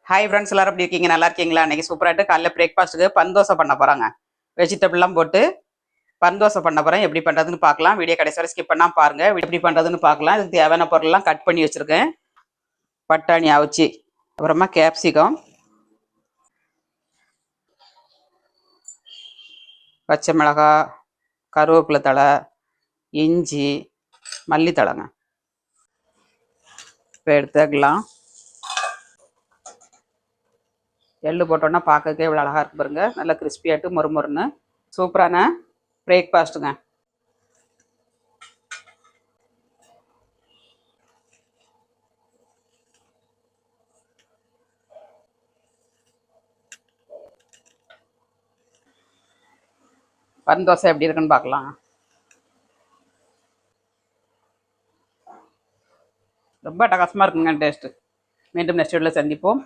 Hi friends, எல்லாரும் எப்படி இருக்கீங்க? நல்லா இருக்கீங்களா? இன்னைக்கு சூப்பராகிட்டு காலைல பிரேக்ஃபாஸ்ட்டுக்கு பந்தோசை பண்ண போகிறாங்க. வெஜிடபிள்லாம் போட்டு பந்தோசை பண்ண போகிறேன். எப்படி பண்ணுறதுன்னு பார்க்கலாம். வீடியோ கடைசி வரை ஸ்கிப் பண்ணாமல் பாருங்கள். எப்படி பண்ணுறதுன்னு பார்க்கலாம். இதுக்கு தேவையான பொருள்லாம் கட் பண்ணி வச்சுருக்கேன். பட்டாணி அவிச்சி, அப்புறமா கேப்சிகம், பச்சை மிளகாய், கருவேப்பிலை தழை, இஞ்சி, மல்லித்தழைங்க. இப்போ எடுத்துக்கலாம். எள்ளு போட்டோன்னா பார்க்கறதுக்கே இவ்வளோ அழகாக இருக்கு பாருங்க. நல்லா கிறிஸ்பியாட்டு மொறுமொறுன்னு சூப்பரான பிரேக்ஃபாஸ்ட்டுங்க. பந்தோசை எப்படி இருக்குன்னு பார்க்கலாம். ரொம்ப அட்டகாசமாக இருக்குங்க டேஸ்ட்டு. மீண்டும் நெக்ஸ்ட் வீடியோவில் சந்திப்போம்.